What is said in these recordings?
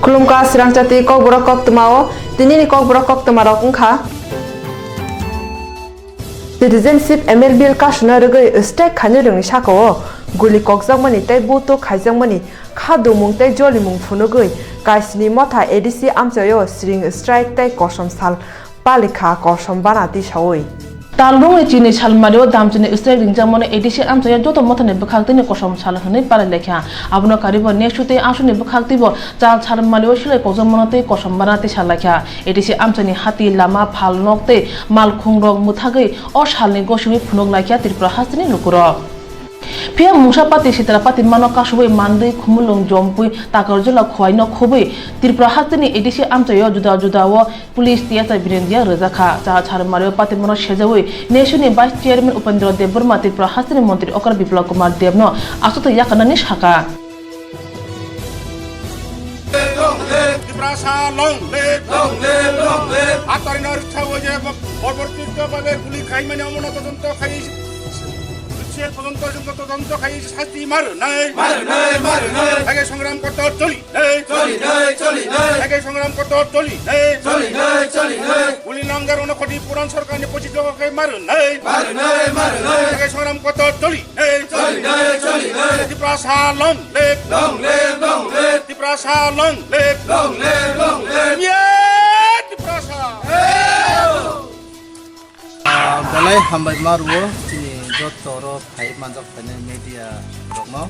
Kulumka Swrangchati Kokborok Koktwma Tinini Kokborok Koktwma rok ungkha Citizenship MLBL kashna rogoi stek khani rongni sakao guli kokjakmani tei buto khaijangmani khadumung tei jolimung phunogoi kaisini motha ADC amchayo string strike tei kosom sal palikha kosom banati saoi Talrong chini salmario damchini strike ringjamone ADC amchaya joto mothane bukhaktini kosom sal hne palekha abno karibo nexute asuni bukhaktibo chal salmario sile kojammonate kosom banati salakha ADC amchani hati lama phalnokte malkhungrok muthagei o salni gosumi phunok lakha tripura hastini lukuro Pia musapati sitrapati mano kasuboi mandei khumulung jompui takarjula khwaino khoboi Tripura hastini ADC amchayo juda police tiata birendia rojaka cha charmario pati mano sejawoi nation vice chairman Upendra Deborma Tripura hastini mantri Okar Biplab Kumar Devno asuto yakanani shaka পর্যন্ত তদন্ত খাই শাস্তি মারু নাই আগে সংগ্রাম করতে চলি আগে সংগ্রাম করতে চলি গুলি লঙ্গার 59 কোটি পুরান সরকার 25 টাকাকে মারু নাই আগে সংগ্রাম করতে চলি Tripura long lake Tripura long lake Tripura balai hambai marwo chini jotoro phai manjak phane media rokno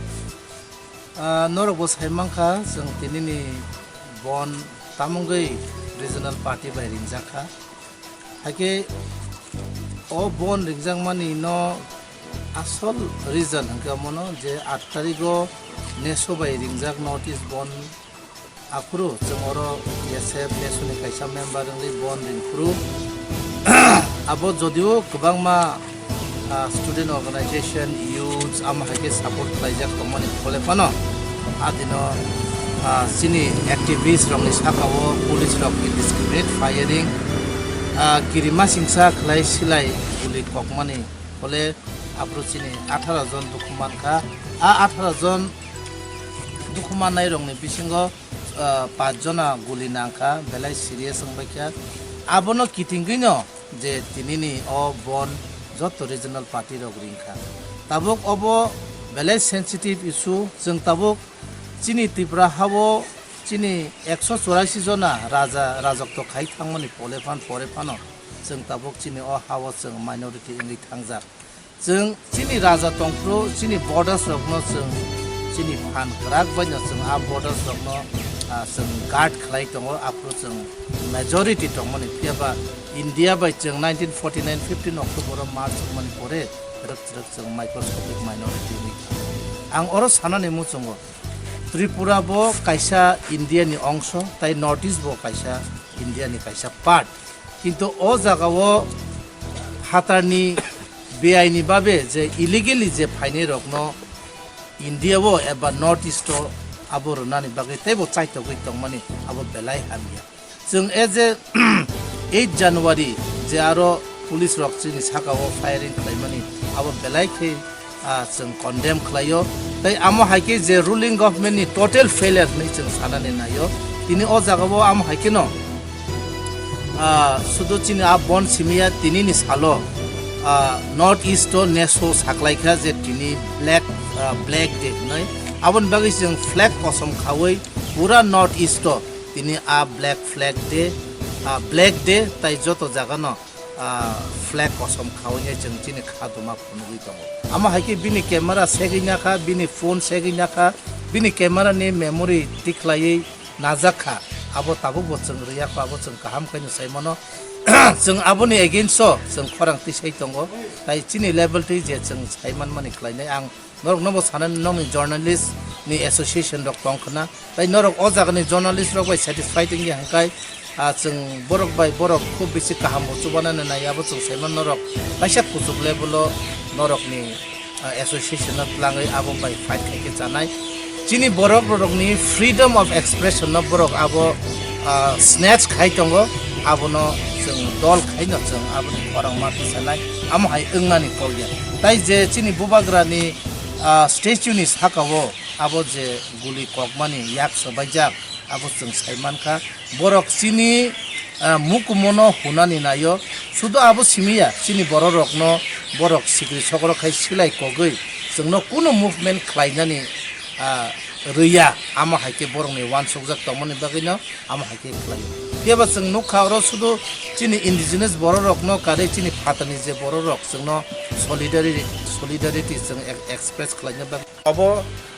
norok bo saimangkha jeng tinini bon tamungai regional party by ringjakha hake o bon ringjangmani no asol reason hangka mono je 8 tarigo neso by ringjak notice bon akuru jengoro yesef nesuni kaisa member ngi bon ringkru abo jodio kubangma student organization youths ama hake support khlaijak tomani kolefano adino sini activists rongni sakao police rok indiscriminate firing kirima singsa khlai silai guli kokmani kole apro sini 18 jon dukuman kha 18 jon dukuman nai rongni bisingo 5 jona guli nangkha belai serious ngbaikha abono kitingino je tinini o bon joto regional party rok ringkha tabuk obo belai sensitive issue jeng tabuk chini Tripura habo chini 184 jona rajak to khai thangmani porefano jeng tabuk chini o habo jeng minority ingi thangjak jeng chini raja tongpro chini borders rokno jeng chini phan krak baino jeng a borders rokno jeng guard khlai tongo apro jeng majority tongmani piaba India by 1949 15 October March mani pore rak jeng microscopic minority ni ang oros hanane mu chongo Tripura bo kaisa India ni ongsho tai Northeast bo kaisa India ni kaisa part kintu o jaga o hatarni beaini babe je illegally je phaine rokno India bo eba Northeast to abor nani bage tebo chaito goi tongmani abo belai hamia jeng eje 8 January je aro police rok chini sakao firing khlaimani abo belai khe jeng condemn khlayo tai amo haike je ruling government ni total failure nei jeng sanane nayo tini o jagabo amo haike no sudo chini a bon simia tini ni salo north east to neso saklaikha je tini black day nai abon bagi jeng flag kosom khawai pura north east to tini a black flag day black day tai joto jaga no flag kosom khawnya jeng chini khaduma phunugui tongo ama haike bini camera seginya kha bini phone seginya kha bini camera ni memory tiklai najakha abo tabu bocheng riya pa bocheng kaham kaino saimono jeng aboni against so jeng khorang ti sei tongo tai chini level ti je jeng saiman mani khlainai ang norok nobo sanan nong journalist ni association rok tongkhana tai norok o jaga ni journalist rok bai satisfied ngi hangkai jeng borok bai borok khub bisi kaham chubana na yabo jeng saiman norok kaisa kuchuk level norok ni association of langai abo bai fight khai janai chini borok ni freedom of expression no borok abo snatch khai tongo abo no jeng dol khai no jeng abo ni orang mati sanai amo hai engmani kolya tai je chini bubagra ni statue ni sakao abo je guli kokmani yak sobajak abo जों साइमानखा borok chini mukumono hunani nayo sudo abo simiya chini borokno borok sikri sokoro khai silai kogoi जोंनो कुनो movement खालायनानै रैया आमा हाइके बरंनि वान सौजाक तमनि बागैनो आमा हाइके खालायो केबा जों नखारो सुदु चिनि इन्डिजिनास बररकनो कारे चिनि फातानि जे बररक जोंनो सलिडारिटी जों एक्सप्रेस खालायनो बागै अब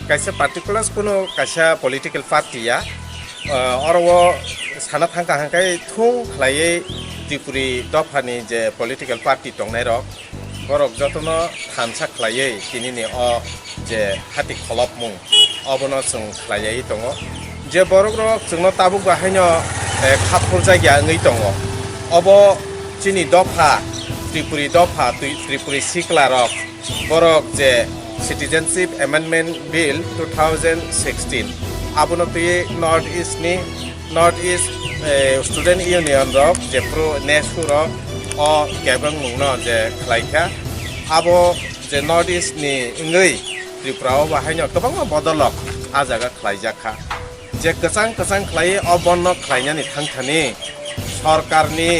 कायसे पार्टिकुलार कुनो कायसा पलिटिकल पार्टिया अरवो साना थांका हांकाय थुं खालायै त्रिपुरी दफानि जे पलिटिकल पार्टी दंनाय रक borok jotono thansa khlaiयै tinini o je hati kholop mung obono जों khlaiयै tongo je borok rok जोंनो tabuk bahaino khapur jagya ngei tongo obo chini dofa tripuri dofa tripuri sikla rok borok je citizenship amendment bill 2016 abono tui north east student union rok je pro nesu rok o kebang mungno je khlaika abo je north east ni ngei tripura o bahaino kobangma bodolok a jaga khlaijaka je kasang khlai o bonno khlainani thangthani sarkarni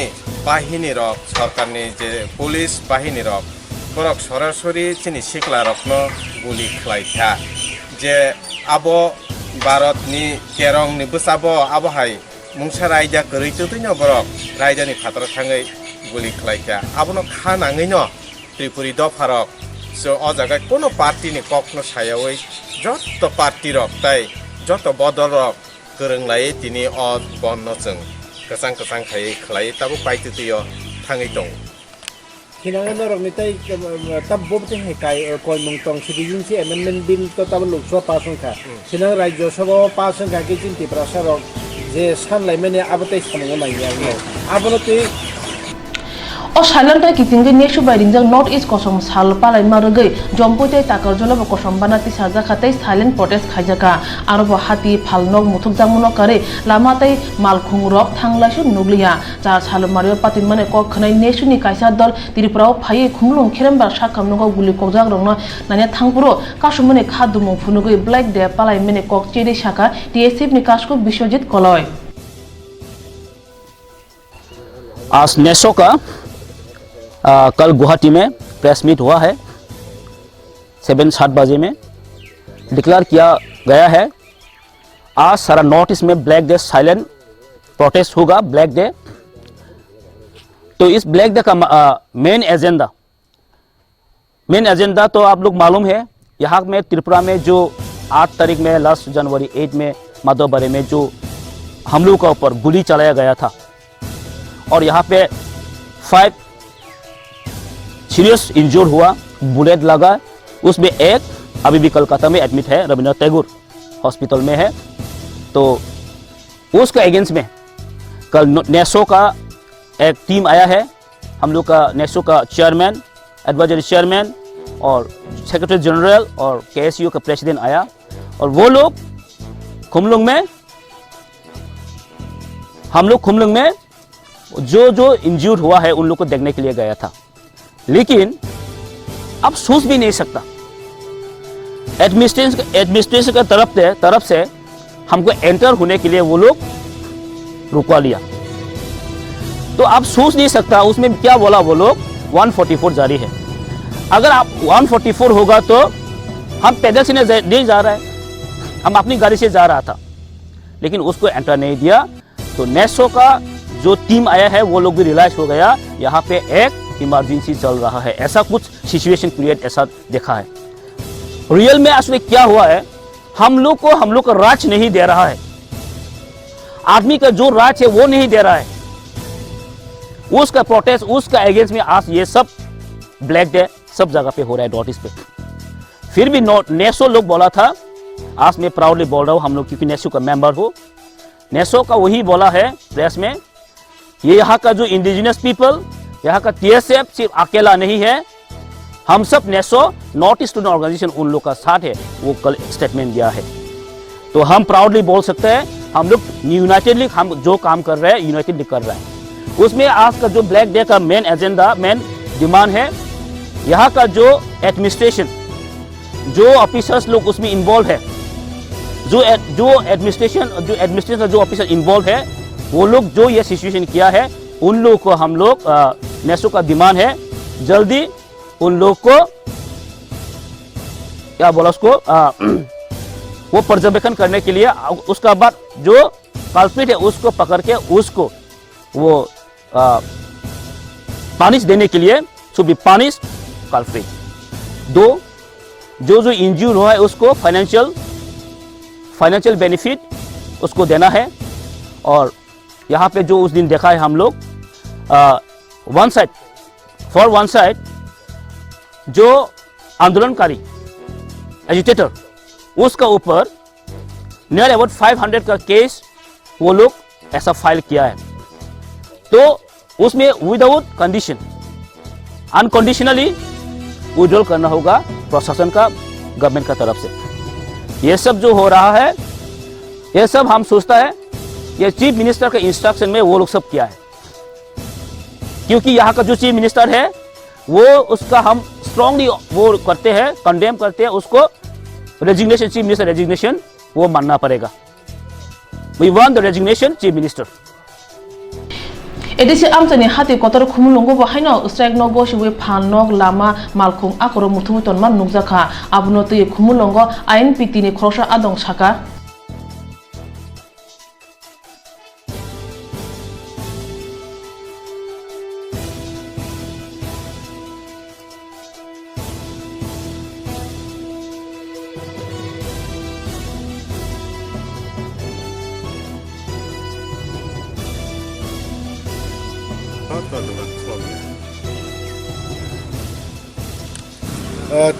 bahini rok sarkarni je police bahini rok borok sorasori chini sikla rokno guli khlaika je abo bharatni kerong ni busabo abo hai mungsa raija koroi tutuino borok raijani phatro thangai guli khlaika abono khanangino tripuri dofarok so o jaga kono party ni kokno sayawai joto party rok tai joto bodol rok koronglai tini o bonno जों kasang khai khlai tabu paitutiyo thangai dong hinang norok ni tai tab bob te he kai koi mong tong citizenship amendment bill to tab lok so pasong kha hinang rajyo sabha pasong kha ke chinti prasarok je sanlai mene abatai samang mai ya abono te o silent ki tingge nesu bai ringjang north east kosom sal palai margai jompoite takar jola bo kosom banati saja khatai silent protest khaijaka arobo hati phalnog muthuk jangmono kare lamatai malkhung rok thanglasu nuglia jar salmario patimane kok khnai nesu ni kaisa dol tiripurao phai khumlung khirembar sakamnogo guli kokjak rongno nanya thangpuro kasumone khadumung phunugoi black day palai mene kok chiri saka tsf ni kasko bisyojit koloi आज नेसो का कल गुवाहाटी में press meet हुआ है 7-7 बजे में declare किया गया है आज सारा नॉर्थ ईस्ट में ब्लैक डे साइलेंट प्रोटेस्ट होगा ब्लैक डे तो इस ब्लैक डे का मेन एजेंडा तो आप लोग मालूम है यहाँ में त्रिपुरा में जो 8 तारीख में लास्ट जनवरी 8 में माधोबरे में जो हम लोग के ऊपर गोली चलाया गया था और यहाँ पे 5 सीरियस इंजर्ड हुआ बुलेट लगा उसमें एक अभी भी कोलकाता में एडमिट है रविंद्र टैगोर हॉस्पिटल में है तो उसका अगेंस्ट में कल नेसो का एक टीम आया है हम लोग का नेसो का चेयरमैन एडवाइजरी चेयरमैन और सेक्रेटरी जनरल और केएसयू का प्रेसिडेंट आया और वो लोग खुमलुंग में जो इंजर्ड हुआ है उन लोग को देखने के लिए गया था लेकिन अब सोच भी नहीं सकता एडमिनिस्ट्रेशन की तरफ से हमको एंटर होने के लिए वो लोग रुकवा लिया तो आप सोच नहीं सकता उसमें क्या बोला वो लोग 144 जारी है अगर आप 144 होगा तो हम पैदल से नहीं जा रहा है हम अपनी गाड़ी से जा रहा था लेकिन उसको एंटर नहीं दिया तो नेसो का जो टीम आया है वो लोग भी रियलाइज हो गया यहाँ पे एक इमरजेंसी चल रहा है ऐसा कुछ सिचुएशन क्रिएट ऐसा देखा है रियल में असली क्या हुआ है हम लोग का राज नहीं दे रहा है आदमी का जो राज है वो नहीं दे रहा है उसका प्रोटेस्ट उसका अगेंस्ट में आज ये सब ब्लैक डे सब जगह पे हो रहा है नॉर्थ ईस्ट पे फिर भी नेसो लोग बोला था आज मैं प्राउडली बोल रहा हूँ हम लोग क्योंकि नेसो का मेंबर हो नेसो का वही बोला है प्रेस में ये यहाँ का जो इंडिजिनस पीपल यहाँ का TSF सिर्फ अकेला नहीं है हम सब NESO north east student organisation उन लोग का साथ है वो कल स्टेटमेंट दिया है तो हम प्राउडली बोल सकते हैं हम लोग यूनाइटेडली हम जो काम कर रहे हैं यूनाइटेडली कर रहे हैं उसमें आज का जो ब्लैक डे का मेन डिमांड है यहाँ का जो एडमिनिस्ट्रेशन जो ऑफिसर्स लोग उसमें इन्वॉल्व है जो एडमिनिस्ट्रेशन जो ऑफिसर इन्वॉल्व है वो लोग जो ये सिचुएशन किया है उन लोगों को हम लोग नेशो का डिमांड है जल्दी उन लोग को क्या बोला उसको वो पर्यवेक्षण करने के लिए उसका बाद जो कल्प्रिट है उसको पकड़ के उसको वो पनिश देने के लिए should be punished culprit. दो जो इंज्यूर हुआ है उसको फाइनेंशियल बेनिफिट उसको देना है और यहाँ पे जो उस दिन देखा है हम लोग वन साइड जो आंदोलनकारी एजिटेटर उसका ऊपर नियर अबाउट 500 का केस वो लोग ऐसा फाइल किया है तो उसमें विदाउट कंडीशन अनकंडीशनली विड्रॉल करना होगा प्रशासन का गवर्नमेंट का तरफ से। ये सब जो हो रहा है ये सब हम सोचता है ये चीफ मिनिस्टर के इंस्ट्रक्शन में वो लोग सब किया है क्योंकि यहाँ का जो चीफ मिनिस्टर है वो उसका हम स्ट्रांगली वो करते हैं कंडेम करते हैं उसको रेजिग्नेशन चीफ मिनिस्टर रेजिग्नेशन वो मानना पड़ेगा। We want the resignation chief minister. ADC आमचनी हाथी कतर खुमुलंगो बहायनो स्ट्राइक नो बसिबो फाननक लामा मालखुं आकरो मुथुमुतन मान नुकजाखा आबनो तै खुमुलंगो आइन पितिनि खरसा आदं साका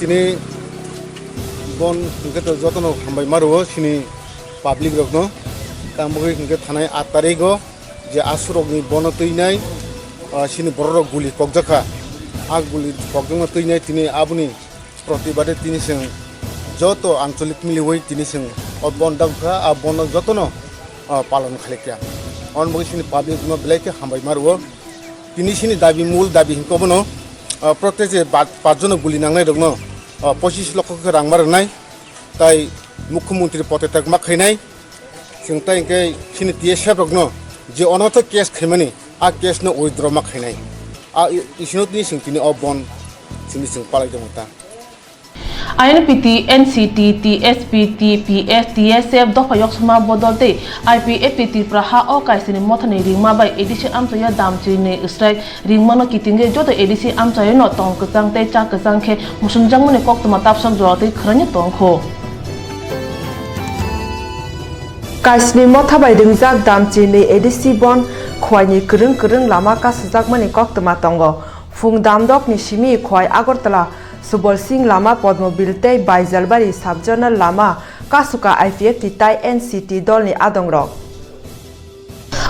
তিনি বন ইনকে তো যতন হামবাই মারো সিনি পাবলিক রকনো তামবগৈ ইনকে থানায় 8 তারিখও যে আসুরকনি বন তৈনাই সিনি বড় গুলি ককজাখা আগ গুলি ককজমা তৈনাই তিনি আবুনি প্রতিবাদে তিনি সং যত আঞ্চলিক মিলিওই তিনি সং বন দাগা আর বন যতন পালন খালেকিয়া অনবগৈ সিনি পাবলিক নো ব্লাইকে হামবাই মারো তিনি সিনি দাবি মূল দাবি হিনকবনো प्रत्येक 5 जन गुली नांगनाय दङ 25 लाख रां मारनाय ताई मुख्यमंत्री पदत्याग माखैनाय जों ताई इनके सिनि टीएसएफ दङ जे अनथ केस खैमानि आ केस न विथड्र माखैनाय आ इसिनोनि सिंतिनि अबन सिनि जों पालाय दङता आईएनपीटी एनसीटी टीएसपी टीपीएस टीएसएफ दफा यक्समा बदलते आईपीएफटी प्रहा ओ काइसिनि मथनि रिंमा बाय एडिसी आमचया दामचिनि स्ट्राइक रिंमानो किटिंगे जत एडिसी आमचया न तंग कचांगते चा कचांखे मुसुंजांगमनि कोक्तमा तापसक जरते खरनि तंखो काइसिनि मथा बाय रिंजाक दामचिनि एडिसी बन खवाइनि करं लामा कासजाकमनि कोक्तमा तंगो फुं दामदकनि सिमि खवाइ आगरतला सुबल सिंह लामा पद्मबिलते बाइजालबारी साबजनल लामा कासुका आईपीएफटी ताई एनसीटी दलनि आदंग्रक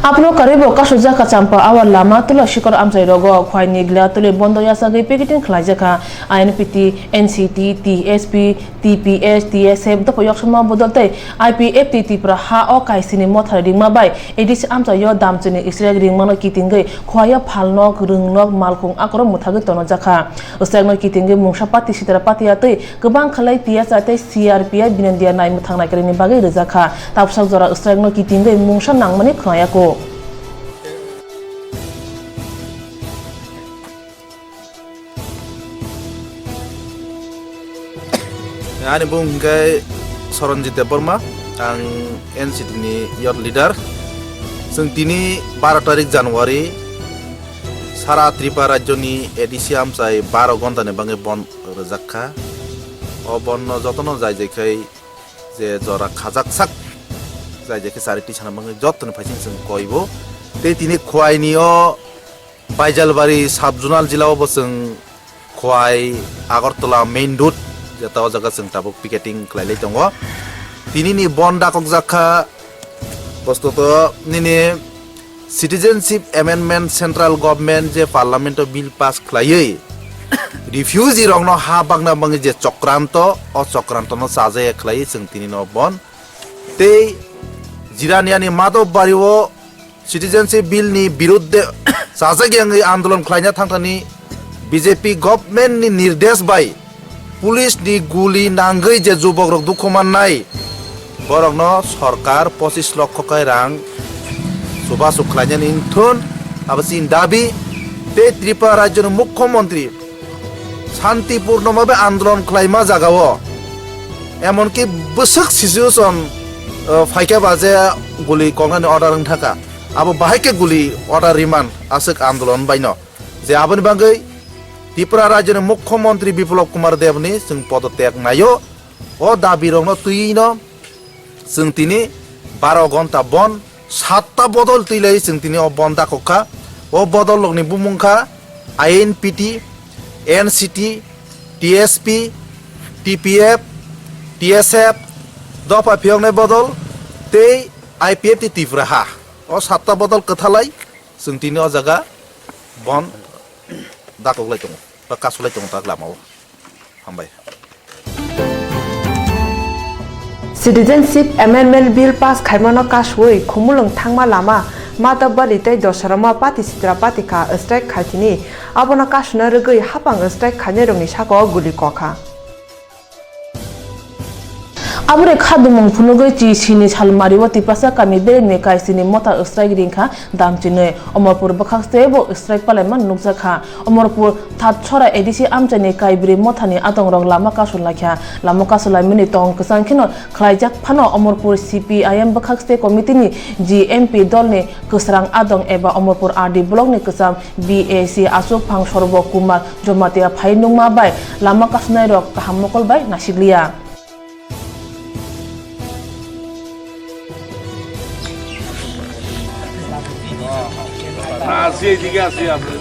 आपनो करेबो कासुजा काचाम्पा आवर लामा तुलो शिकर आमचाइ रगो खवाइनि ग्ला तुले बन्द यासागै पेकेटिंग खलाइजाखा आईएनपीटी एनसीटी टीएसपी टीपीएस टीएसएफ दफा यक्समा बदलते आईपीएफटी तिप्रा हा ओ काइसिनि मथा रिंमा बाय एडिस आमचायो दामचिनि इस्राइल रिंमानो किटिंगै खवाया फालनक रोंनक मालखुं आकरो मुथागै तनो जाखा इस्राइल किटिंगै मुंसा पार्टी सितरा पार्टीयातै गोबां खलाय टीएसआतै सीआरपीआई बिनन्दिया नाय मुथांनाय करेनि बागै रोजाखा तापसाक जरा Israel किटिंगै मुंसा नांमानि खनायाको Ani bung kai Swrangchati Burma ang NCT ni youth leader जों दिनै 12 तारिख जानुवारि सारा त्रिपुरा राज्यनि एडिसि आमचाय 12 घन्टानि बाङै बन रोजाखा अ बन जतन जाय जेखै जे जरा खाजाकसाक जाय जेखै सारिति साना बाङै जतन फाइसिं जों कइबो ते दिनै खवाइनियो बाइजालबारि साब जुनाल जिल्लायाव जों खवाइ आगरतला मेन रोड जताव जगह जों ताबो पिकेटिं खालायलाय दङ दिनैनि बन दाकक जाखा बस्तुत निने सिटीजनशिप एमेंडमेंट सेंट्रल गवर्नमेंट जे पार्लियामेंट बिल पास खालायै रिफ्यूजी रंगनो हा बागना बाङै जे चक्रांत अ चक्रांतनो साजे खालायै जों दिनैनो बन ते जिरानियानि माधव बारिवो सिटीजनशिप बिल नि विरुद्ध साजागै आंदोलन खालायना थांथानि बीजेपी गवर्नमेंट नि निर्देश बाय पुलिस नि गुली नांगै जे जुबक रक दुखमाननाय borokno sarkar 25 লক্ষ kai rang suba suklajan inthun abasin dabi te Tripura rajyor মুখ্যমন্ত্রী শান্তিপূর্ণভাবে আন্দোলন খাইমা জাগাও এমনকি বসক সিচুয়েশন ফাইকা বাজে গুলি কংনানি অর্ডার থাকা আবো বাহাইকে গুলি অর্ডার রিমান্ড আসক আন্দোলন বাইন যে আবনি বাঙ্গৈ ত্রিপুরা রাজ্যের মুখ্যমন্ত্রী বিপ্লব কুমার দেবনি जों পদত্যাগ নাইও ও দাবি রংনো তুইনো जों তিনি 12 ঘন্টা বন 7টা বদল তুইলাই जों তিনি ও বন্দা কখা ও বদল লগনি বুমুংখা INPT NCT TSP TPF TSF দফা ফিয়ংনাय বদল তে আইপিএফ টি ত্রিপুরা হা ও 7টা বদল কথালাই जों তিনি ও জায়গা বন দাকগলাই দङ বা কাসলাই দङ তাক লামাও হামবাय Citizenship Amendment Bill pass khaimano kaswoi khumulung thangma lama mata bali tai dosarama pati sitra pati ka strike khaitini abona kasna rgui hapang strike khane rongni sako guli kokha abure khadumung phunugoi chi sini salmariwo tipasa kami berengni kai sini mota strike ringkha damchine omorpur bakhakste bo strike palaman nukjakha omorpur that chora edisi amchani kai bri mothani atongrong lama kasul lakha lama kasulai mini tong ksang khino khlaijak phano omorpur CPIM bakhakste committee ni GMP dolni kusrang adong eba omorpur RD block ni kusam BAC asuk phang sorbo kumar jomatia phainungma bai lama kasunai rok kahammokol bai nasiglia আসি এদিকে আসি আপনি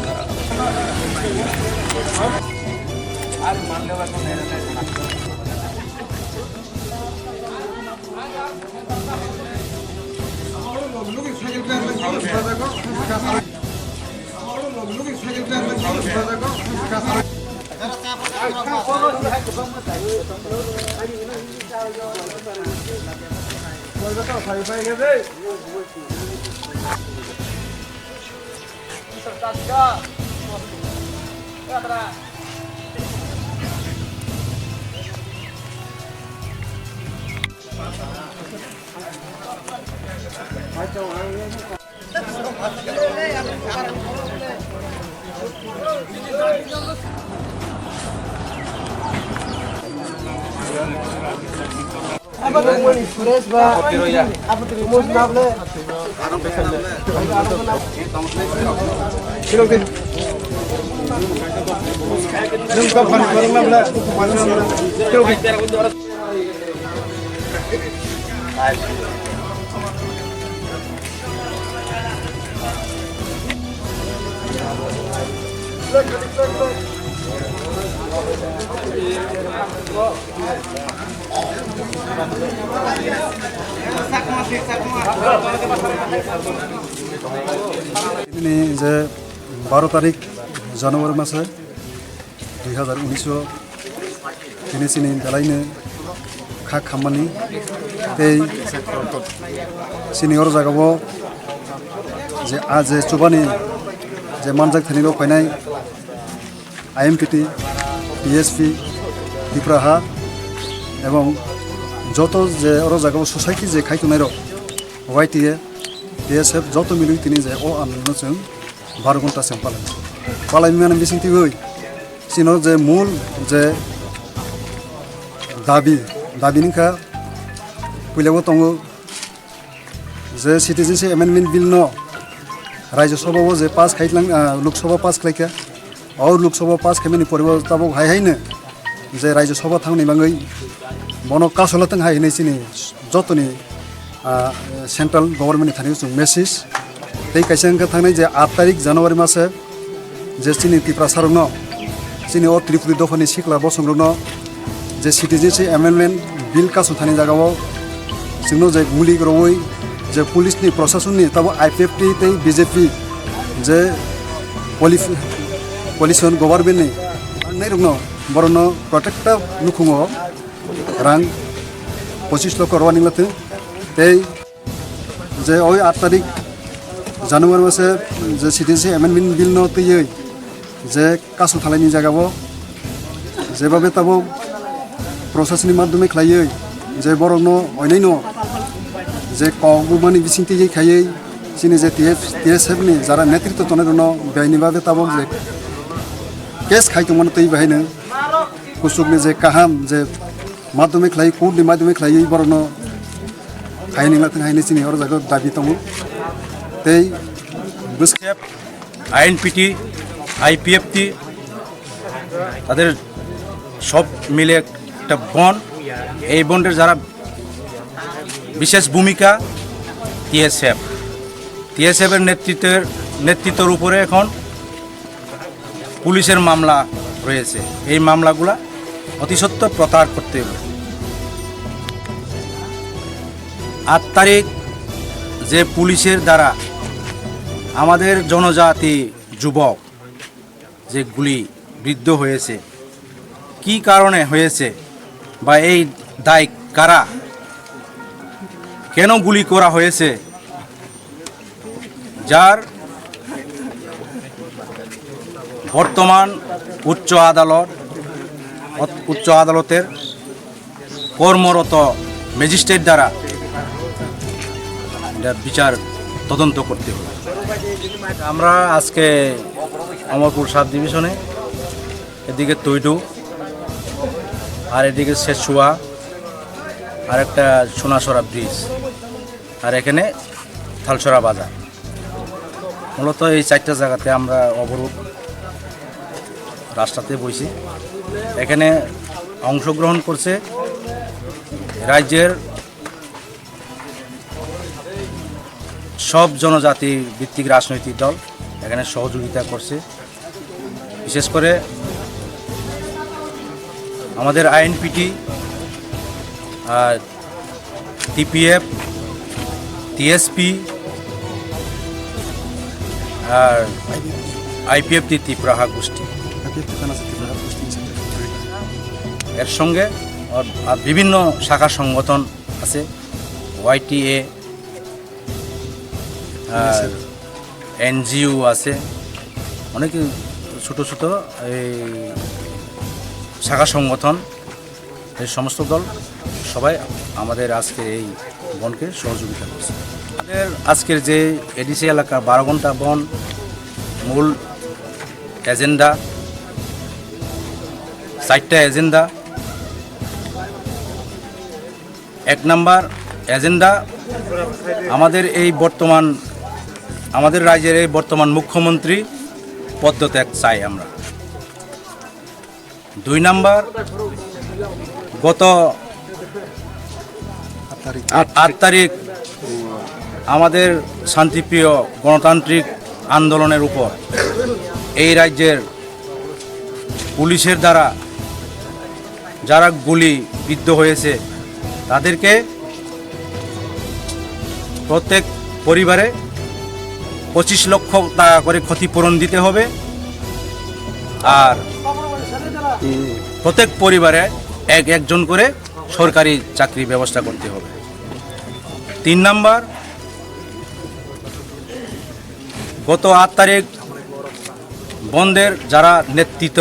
ini je 12 তারিখ জানুয়ারি মাসে 2019 তিনি সিনি বেলাইনে খা খামানি এই senior জায়গাবো যে আজ চুবানি যে মানজাক থানিলো ফাইনাই আইএমপিটি টিএসপি ত্রিপুরা এবং যত যে ওর জায়গাবো সোসাইটি যে খাইতুনাই রক ওয়াইটিএ টিএসএফ যত মিলুই তিনি যে ও আন্দোলন जों 12 ঘন্টাसिम পালাই মানে বিসিংতি হই সিনো যে মূল যে দাবিনিখা পইলাবো দङ যে সিটিজেনশিপ এমেন্ডমেন্ট বিল ন রাজ্য সভাও যে পাস খাইলাং লোকসভা পাস খাইকা ও লোকসভা পাস খাইমানি পরিবর্তন হাইহাইনো যে রাজ্য সভা থাংনি বাङै বন কাসলাতং হাইনাय सिनि যতনি सेंट्रल गवर्नमेंट थानाय जों मेसेज तै काइसेंखा थांनाय जे 8 तारिख जानुवारि मासे जे सिनि त्रिपुरा सारंग सिनि ओ त्रिपुरी दफानि सिखला बसंग्रन जे सिटिजेनशिप एमेंडमेंट बिल कासु थानाय जागाव जोंनो जे मुलि ग्रवै जे पुलिसनि प्रशासननि तब आईपीएफटी तै बीजेपी जे पॉलिशन गवर्नमेंटनि नै रंनो बरनो प्रोटेक्टिव नुखुङो रां 25 लाख रवानि लाथो तै जे ओइ 8 तारिख জানুয়ারি মাসে যে সিটিজেনশিপ এমেন্ডমেন্ট বিল ন তৈরি যে কাসু থালাইনি জায়গাবো যেভাবে তাবো প্রশাসনিক মাধ্যমে খাইয়ে যে বরং অন্যান্য যে কগমানি বিচিংটি খাইয়ে চিনি যে টিএসএফনি যারা নেতৃত্ব তনে দন বেআইনিভাবে তাবক যে কেস খাইতোমोन तै बाहायनो कुसुकनि जे काहाम जे माध्यमिक लाय कोर्टनि माध्यमिक लाय बरनो खायनि लाथों हायनि चिनि हर जागा दाबि दङ तै বিএসএফ আইএনপিটি আইপিএফটি তাদের সব মিলে একটা বন এই বন্ডের যারা বিশেষ ভূমিকা টিএসএফের নেতৃত্বের উপরে এখন পুলিশের মামলা রয়েছে। এই মামলাগুলা অতি সত্বর প্রত্যাহার করতে হবে। 8 তারিখ যে পুলিশের দ্বারা আমাদের জনজাতি যুবক যে গুলি বিদ্ধ হয়েছে, কি কারণে হয়েছে বা এই দায় কারা, কেন গুলি করা হয়েছে, যার বর্তমান উচ্চ আদালতের কর্মরত ম্যাজিস্ট্রেট দ্বারা বিচার তদন্ত করতে হবে। আমরা আজকে অমরপুর সাব ডিভিশনে এদিকে তৈডু আর এদিকে শেষুয়া আর একটা সোনাসরা ব্রিজ আর এখানে থালসরা বাজার, মূলত এই 4টা জায়গাতে আমরা অবরোধ রাস্তাতে বইছি। এখানে অংশগ্রহণ করছে রাজ্যের সব জনজাতি ভিত্তিক রাজনৈতিক দল, এখানে সহযোগিতা করছে। বিশেষ করে আমাদের আইএনপিটি, টিপিএফ, টিএসপি আর আইপিএফটি ত্রিপুরা গোষ্ঠী, এর সঙ্গে আর বিভিন্ন শাখা সংগঠন আছে, ওয়াইটিএ, আর এনজিও আছে, অনেক ছোট ছোট এই শাখা সংগঠন, এই সমস্ত দল সবাই আমাদের আজকের এই বনকে সহযোগিতা করছে। আমাদের আজকের যে এডিসি এলাকা 12 ঘন্টা বন মূল এজেন্ডা, 4টা এজেন্ডা। 1 নম্বর এজেন্ডা আমাদের রাজ্যের এই বর্তমান মুখ্যমন্ত্রী পদত্যাগ চাই আমরা। 2 নম্বর গত 8 তারিখ আমাদের শান্তিপ্রিয় গণতান্ত্রিক আন্দোলনের উপর এই রাজ্যের পুলিশের দ্বারা যারা গুলি বিদ্ধ হয়েছে তাদেরকে প্রত্যেক পরিবারে 25 লক্ষ টাকা করে ক্ষতিপূরণ দিতে হবে, আর প্রত্যেক পরিবারে একজন করে সরকারি চাকরি ব্যবস্থা করতে হবে। 3 নম্বর গত 8 তারিখ বন্ধের যারা নেতৃত্ব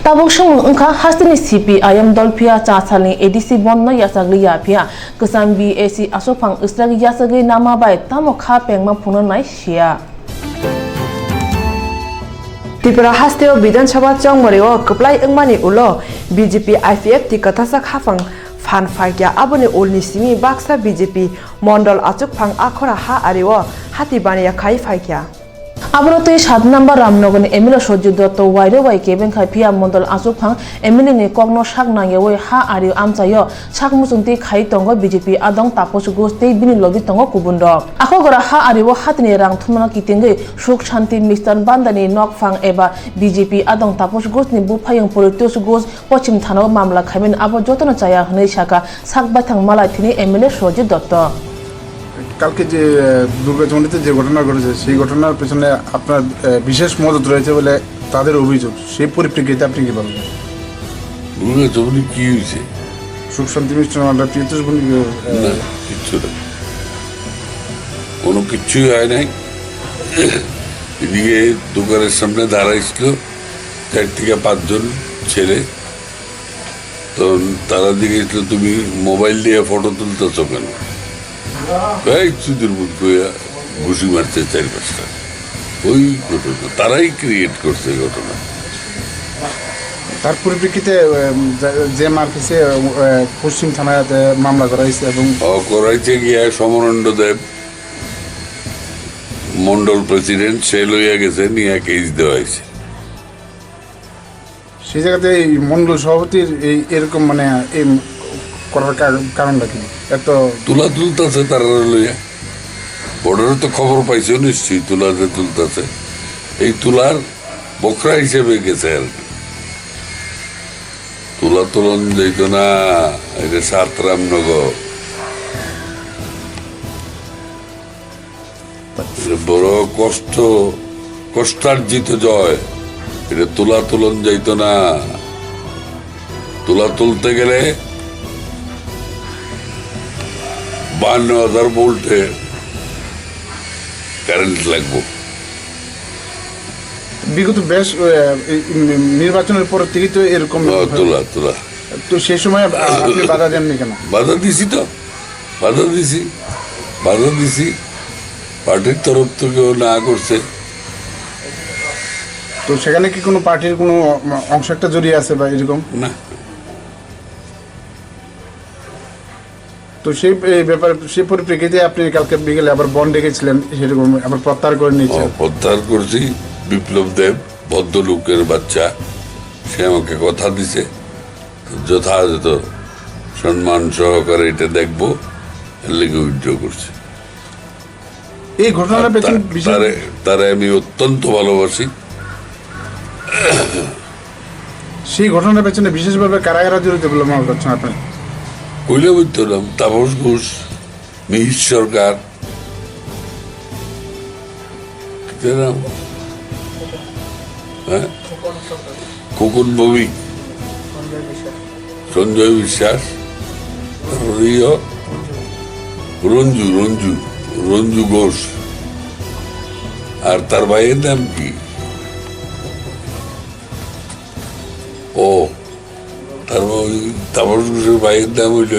tabuk shung ungkha hastini CPIM dolpia chasali ADC bonno yasagli yapia kusam BAC asopang islagi yasagi nama bai tamo kha pengma phuna nai shia Tripura হাস্তেও বিধানসভা চংমরেও কপ্লাই ইংমানি উলো বিজেপি আইপিএফ টি কথাসা খাফাং ফান ফাইকিয়া আবনি উলনি সিমি বাক্সা বিজেপি মন্ডল আচুক ফাং আখরা হা আরেও হাতি বানিয়া খাই ফাইকিয়া আবরতে 7 নম্বর রামনগর এমএলএ সজ্জিত দত্ত ওয়াইরে ওয়াই কেবেন খাইফিয়া মন্ডল আসুকফাং এমএলএ নি কগ্ন শাক নাঙ্গেওই হা আরিও আমচাইও শাক মুসুংতি খাই তঙ্গ বিজেপি আদং তাপস গোস্তে বিনি লবি তঙ্গ কুবুন্ড আখগরা হা আরিও হাতনি রাং থুমনা কিতেঙ্গে সুখ শান্তি মিস্টান বান্দানি নকফাং এবা বিজেপি আদং তাপস গোস্টনি বুফায়ং পরিতোষ গোস পশ্চিম থানাও মামলা খাইবেন আবো যতন চায়া হनै শাখা সাকবাথাং মালাইথিনি এমএলএ সজ্জিত দত্ত কালকে যে দুর্গাচণ্ডীতে যে ঘটনা ঘটেছে সেই ঘটনার পেছনে আপনার বিশেষ মদত রয়েছে বলে তাদের অভিযোগ, সেই পরিপ্রেক্ষিতে আপনি কি বলবেন? দুর্গাচণ্ডী কি হয়েছে? সুখ শান্তি মিষ্টান্ন প্রিয়তোষ বনি না, কিচ্ছু না, কোনো কিচ্ছুই হয় নাই। এদিকে দোকানের সামনে দাঁড়াইছিল 4 থেকে 5 জন ছেলে, তো তারা জিজ্ঞেস তুমি মোবাইল দিয়ে ফটো তুলতেছ কেন? এই চুদির মুখ কইয়া ঘুষি মারছে 4-5টা। ওই ঘটনা তারাই ক্রিয়েট করছে ঘটনা। তার পরিপ্রেক্ষিতে যে মারপিছে পশ্চিম থানায় মামলা করা হয়েছে এবং করাইছে গিয়া সমরেন্দ্র দেব মন্ডল প্রেসিডেন্ট, সে লইয়া গেছে, নিয়ে কেস দেওয়া হয়েছে। সেই জায়গাতে এই মন্ডল সভাপতির এই এরকম মানে এই করার কারণটা কি? এত তুলা তুলতেছে তারা লইয়া, বর্ডারে তো খবর পাইছে নিশ্চয়ই তুলাতে তুলতেছে, এই তুলার বকরা হিসেবে গেছে আর কি। তুলা তুলন যাইত না, এটা সাতরামনগর, বড় কষ্টার্জিত জয়, এটা তুলা তুলন যাইত না। তুলা তুলতে গেলে 52,000 ভোল্টের কারেন্ট লাগবে। বিগত বেশ নির্বাচনের পর থেকে তো এরকম তোলা তোলা, তো সেই সময় আপনি বাধা দেননি কেন? বাধা দিছি তো, বাধা দিছি পার্টির তরফ থেকেও না করছে। তো সেখানে কি কোনো পার্টির কোনো অংশ একটা জড়িয়ে আছে বা এরকম? না। তো সেই ব্যাপারে সেই পরিপ্রেক্ষিতে আপনি কালকে বিকেলে আবার বন্ড ডেকেছিলেন, সেরকম আবার প্রত্যাহার করে নিয়েছেন? প্রত্যাহার করছি। বিপ্লব দেব ভদ্রলোকের বাচ্চা, সে আমাকে কথা দিছে যথাযথ সম্মান সহকারে এটা দেখবো, এর লেগে উদ্যোগ করছে। এই ঘটনাটা তারে আমি অত্যন্ত ভালোবাসি। সেই ঘটনার পেছনে বিশেষভাবে কারা কারা জড়িত বলে মনে করছেন আপনি? কইলে বলতাম তাপস ঘোষ, মিহির সরকার, খোকন ভৌমিক, সঞ্জয় বিশ্বাস, রঞ্জু ঘোষ, আর তার ভাইয়ের নাম কি? ও তার তাপস ঘোষের ভাইয়ের নাম হইল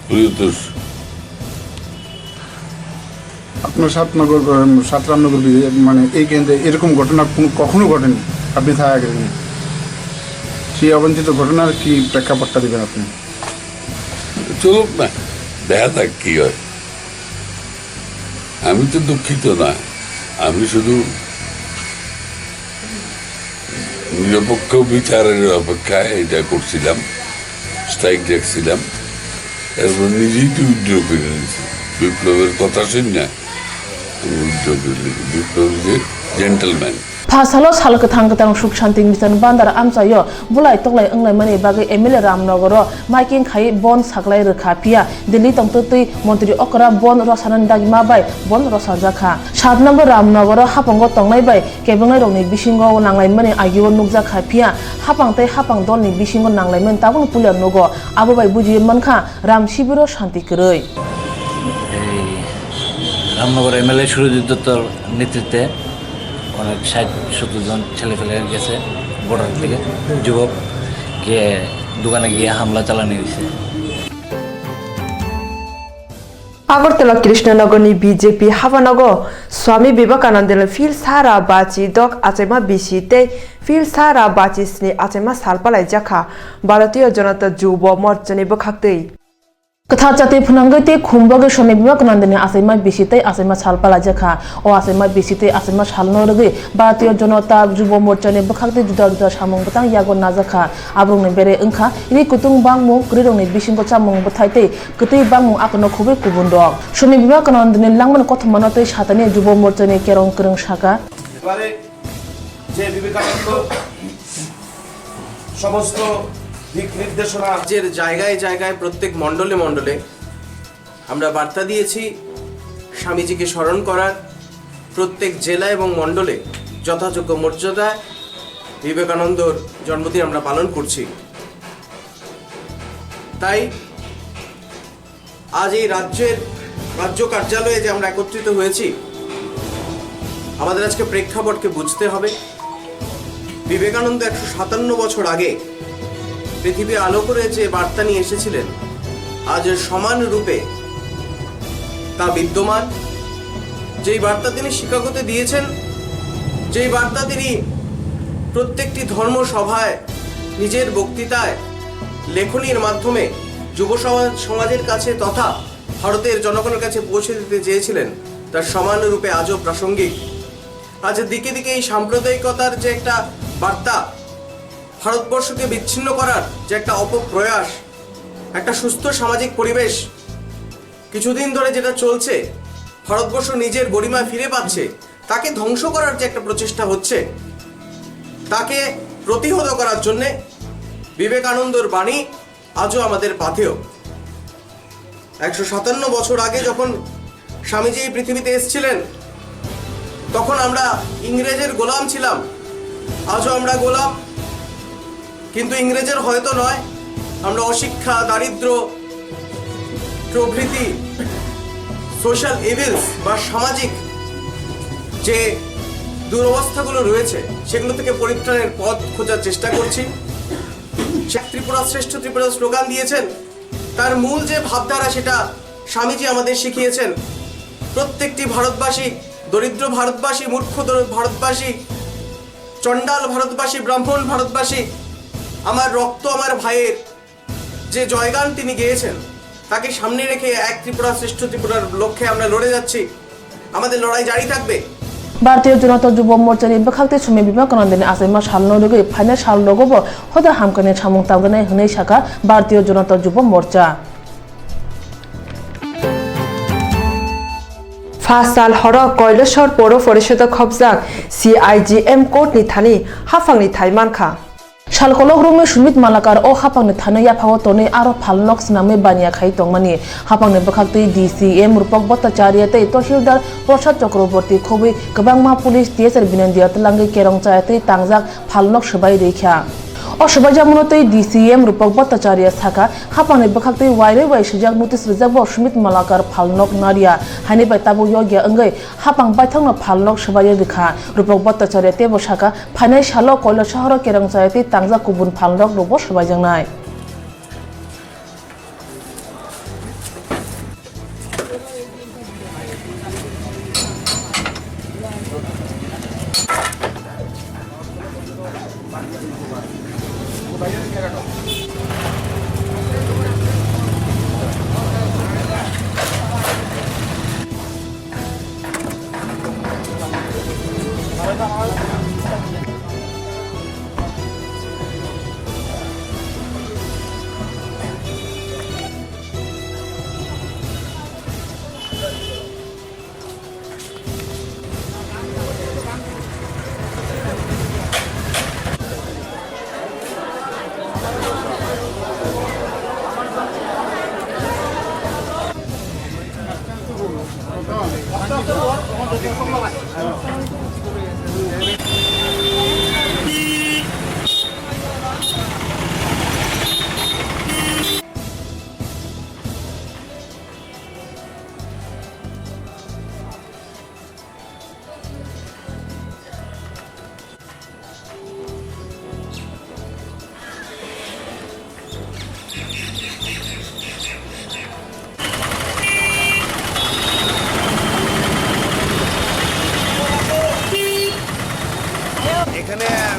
প্রিয়তোষ। আপনার সাতরামনগর মানে এই কেন্দ্রে এরকম ঘটনা কখনো ঘটেনি আপনি থাকা গেলেন, সেই অবাঞ্ছিত ঘটনার কি প্রেক্ষাপটটা দেবেন আপনি? চলুক না, দেখা যাক কি হয়। আমি তো দুঃখিত না, আমি শুধু নিরপেক্ষ বিচারের অপেক্ষায় এটা করছিলাম, স্ট্রাইক দেখছিলাম, এরপর নিজেই তো উদ্যোগ করে নিয়েছি। বিপ্লবের কথা শুন না, আমি উদ্যোগ করে বিপ্লব যে gentleman. Pasalo salke thangkatang suk shanti misan bandar amsayo bulai toklai anglai mani bagi MLA Ramnagoro making khai bon saklai rekha pia Delhi tongtutui montri okra bon rosanan dagma bai bon rosajakha 7 number Ramnagoro hapango tonglai bai kebengai rongni bisingo nanglai mani agiwo nukjakha pia hapangtai hapang dolni bisingo nanglai man tabung pulia nogo abo bai buji mankha Ram Shibiro shanti kroi Ramnagar MLA Surajit দত্তর নেতৃত্বে অনেক 60-70 জন ছেলে ফেলে গেছে border থেকে, যুবক গিয়ে দোকানে গিয়ে হামলা চালানো হয়েছে। আগরতলা কৃষ্ণনগরনি বিজেপি হাবানগর স্বামী বিবেকানন্দের ফিল সারা বাচি দক আচেমা বিশিতে ফিল সারা বাচি স্নি আচেমা সালপালাই জাখা ভারতীয় জনতা যুব মোর্চানি বখাক্তই Kokborok phunangai khumbage Swami Vivekanandani asaima bisitei asaima salpala jakha o asaima bisitei asaima salno rigi Bharatiya Janata Yubo Morcha ni bakhakte juda juda samung batang yago najakha abrung ni bere engkha ini kutung bangmu grirong ni bisingo chamung bathaite ketei bangmu akono khube kubundok Swami Vivekanandani langman kothmanate satani Yubo Morcha ni kerong kerong shaka এবারে যে বিবেকানন্দ সমস্ত দিক নির্দেশনা যে জায়গায় জায়গায় প্রত্যেক মণ্ডলে মণ্ডলে আমরা বার্তা দিয়েছি স্বামীজিকে স্মরণ করার, প্রত্যেক জেলা এবং মণ্ডলে যথাযোগ্য মর্যাদায় বিবেকানন্দর জন্মদিন আমরা পালন করছি। তাই আজ এই রাজ্য কার্যালয়ে যে আমরা একত্রিত হয়েছি, আমাদের আজকে প্রেক্ষাপটকে বুঝতে হবে। বিবেকানন্দ 157 বছর আগে পৃথিবী আলো করে যে বার্তা নিয়ে এসেছিলেন, আজ সমান রূপে তা বিদ্যমান। যেই বার্তা তিনি শিকাগোতে দিয়েছেন, যেই বার্তা তিনি প্রত্যেকটি ধর্ম সভায়, নিজের বক্তৃতায়, লেখনীর মাধ্যমে যুব সমাজের কাছে তথা ভারতের জনগণের কাছে পৌঁছে দিতে চেয়েছিলেন, তার সমান রূপে আজও প্রাসঙ্গিক। আজ দিকে দিকে এই সাম্প্রদায়িকতার যে একটা বার্তা, ভারতবর্ষকে বিচ্ছিন্ন করার যে একটা অপপ্রয়াস, একটা সুস্থ সামাজিক পরিবেশ কিছুদিন ধরে যেটা চলছে, ভারতবর্ষ নিজের গরিমা ফিরে পাচ্ছে, তাকে ধ্বংস করার যে একটা প্রচেষ্টা হচ্ছে, তাকে প্রতিহত করার জন্যে বিবেকানন্দর বাণী আজও আমাদের পাথেয়। 157 বছর আগে যখন স্বামীজি এই পৃথিবীতে এসেছিলেন, তখন আমরা ইংরেজের গোলাম ছিলাম, আজও আমরা গোলাম, কিন্তু ইংরেজের হয়তো নয়। আমরা অশিক্ষা, দারিদ্র প্রভৃতি সোশ্যাল ইভিলস বা সামাজিক যে দুরবস্থাগুলো রয়েছে, সেগুলো থেকে পরিত্রাণের পথ খোঁজার চেষ্টা করছি। ত্রিপুরা শ্রেষ্ঠ ত্রিপুরা স্লোগান দিয়েছেন, তার মূল যে ভাবধারা সেটা স্বামীজি আমাদের শিখিয়েছেন। প্রত্যেকটি ভারতবাসী, দরিদ্র ভারতবাসী, মূর্খ ভারতবাসী, চণ্ডাল ভারতবাসী, ব্রাহ্মণ ভারতবাসী, আমার রক্ত আমার ভাইয়ের যে জয়গান তিনি গেয়েছেন, তাকে সামনে রেখে এক ত্রিপুরা শ্রেষ্ঠ ত্রিপুরার লক্ষ্যে আমরা লড়ে যাচ্ছি। আমাদের লড়াই জারি থাকবে। भारतीय जनता युवा मोर्चा नि बखाक्ते सुमे विवेकानंद आसामा सालनो लगे फाइनल साल लगोबो होदा हामकाने सामुं तागनाय हनै शाखा भारतीय जनता युवा मोर्चा 5 साल हर कयलेश्वर पौर परिषद खबजाक CIGM कोर्ट नि थानी हाफांनि थाइमानखा शालकलक रुमे सुमित मालाकार ओ हापांनि थानो याफाव तने आरो फालनक स्नामे बानिया खाइ तंगमानि हापांनि बखाक्ते DCM रूपक भट्टाचार्य तै तहसीलदार प्रसाद चक्रवर्ती खबै गोबांमा पुलिस TSR बिनन्दिया तलांगै केरं चायतै तांजाक फालनक सबाय रैखा असबाय जामुनतै DCM रूपक भट्टाचार्य साखा हापांनि बखाक्ते वाइरे वाइ सुजाक नोटिस रिजार्व सुमित मालाकार फालनक नारिया हानि बाय ताबो योग्य अंगै हापां बायथांनो फालनक सबाय रैखा रूपक भट्टाचार्य तेबो साखा फाइनाय सालो कयला शहर केरं चायतै तांजाक गुबुन फालनक रबो सबाय जांनाय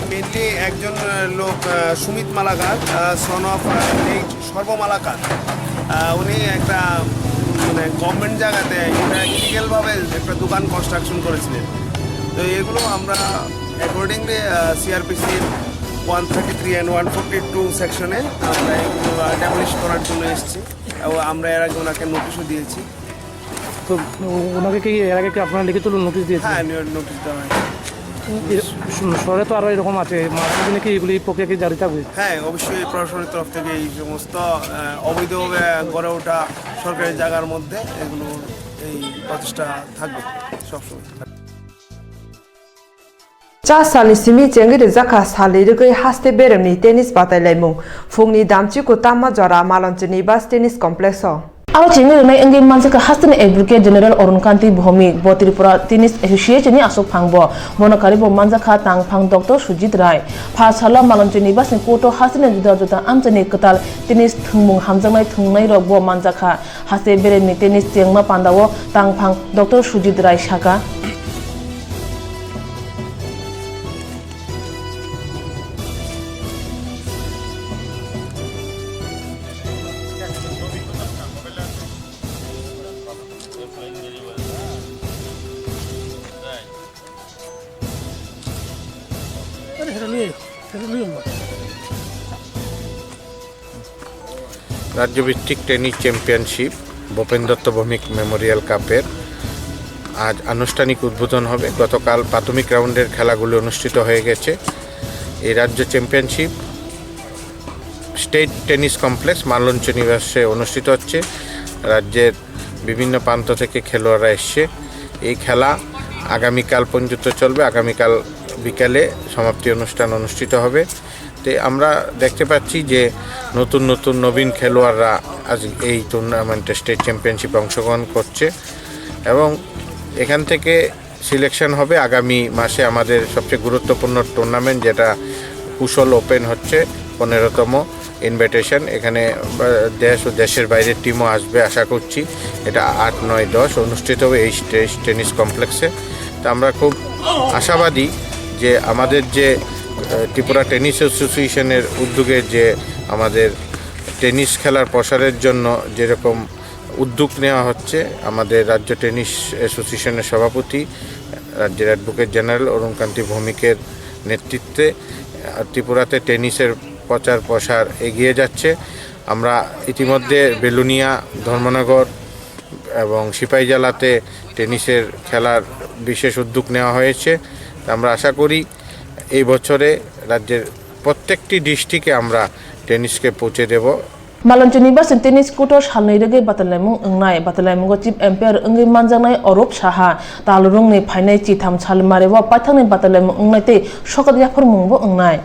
মেইনলি একজন লোক সুমিত মালাকার সন অফ সর্বমালাকার, উনি একটা মানে গভর্নমেন্ট জায়গাতে এটা ইলিগেলভাবে একটা দোকান কনস্ট্রাকশন করেছিলেন। তো এগুলো আমরা অ্যাকর্ডিংলি CRPCর 133 and 142 সেকশনে আমরা এগুলো ডেমলিশ করার জন্য এসেছি এবং আমরা এর আগে ওনাকে নোটিশও দিয়েছি। তো ওনাকে কি এর আগে কি আপনারা লিখিত নোটিশ দিয়েছেন? হ্যাঁ, নোটিশ দেওয়া হয়েছে। শহরে তো আরও এরকম আছে, মাঝে দিনে কি এগুলি প্রক্রিয়া কি জারি থাকবে? হ্যাঁ, অবশ্যই প্রশাসনের তরফ থেকে এই সমস্ত অবৈধভাবে গড়ে ওঠা সরকারি জায়গার মধ্যে এগুলো এই প্রচেষ্টা থাকবে সবসময়। 4 सालनि सिमी चेंगि जाखा सालिरगै हास्ते बेरेमनि टेनिस बादायलायमुं फुंनि दामचिकु तामा जरा मालनचिनि बास tennis कमप्लेक्सआव Aro chingi rana engi mansa ka hastin Advocate General Swrangchati Bhomik bo Tripura Tennis Association ni asok phangbo mono karibo mansa kha tang phang Dr. Sujit Rai pha sala malonchini bas ni koto hastin juda juda amchani katal tennis thungmung hamjangnai thungnai rok bo mansa kha hase bere ni tennis chengma pandawo tang phang Dr. Sujit Rai shaka রাজ্যভিত্তিক tennis championship Bhupen Datta Bhowmik memorial কাপের আজ আনুষ্ঠানিক উদ্বোধন হবে। গতকাল প্রাথমিক রাউন্ডের খেলাগুলো অনুষ্ঠিত হয়ে গেছে। এই রাজ্য চ্যাম্পিয়নশিপ স্টেট টেনিস কমপ্লেক্স মালঞ্চনিবাসে অনুষ্ঠিত হচ্ছে। রাজ্যের বিভিন্ন প্রান্ত থেকে খেলোয়াড়রা এসছে। এই খেলা আগামীকাল পর্যন্ত চলবে। আগামীকাল বিকালে সমাপ্তি অনুষ্ঠান অনুষ্ঠিত হবে। তো আমরা দেখতে পাচ্ছি যে নতুন নতুন নবীন খেলোয়াড়রা আজ এই টুর্নামেন্টে স্টেট চ্যাম্পিয়নশিপে অংশগ্রহণ করছে এবং এখান থেকে সিলেকশন হবে আগামী মাসে আমাদের সবচেয়ে গুরুত্বপূর্ণ টুর্নামেন্ট যেটা কুশল ওপেন হচ্ছে 15তম ইনভিটেশন। এখানে দেশ ও দেশের বাইরের টিমও আসবে আশা করছি। এটা 8, 9, 10 অনুষ্ঠিত হবে এই টেনিস কমপ্লেক্সে। তো আমরা খুব আশাবাদী যে আমাদের যে ত্রিপুরা টেনিস অ্যাসোসিয়েশনের উদ্যোগে যে আমাদের টেনিস খেলার প্রসারের জন্য যেরকম উদ্যোগ নেওয়া হচ্ছে, আমাদের রাজ্য টেনিস অ্যাসোসিয়েশনের সভাপতি রাজ্যের অ্যাডভোকেট জেনারেল স্বরূংচতি ভৌমিকের নেতৃত্বে ত্রিপুরাতে টেনিসের প্রচার প্রসার এগিয়ে যাচ্ছে। আমরা ইতিমধ্যে বেলুনিয়া, ধর্মনগর এবং সিপাহীজলাতে টেনিসের খেলার বিশেষ উদ্যোগ নেওয়া হয়েছে। আমরা আশা করি এই বছরে রাজ্যের প্রত্যেকটি ডিস্ট্রিক্টে আমরা টেনিসকে পৌঁছে দেব। Malonchoni bas tennis koto halnai rege batalaimung engnai batalaimung chief umpire engi manjangnai Orop Saha talurung ni phainai chitham chalmare wa pathangni batalaimung engnai te sokat yaphor mungbo engnai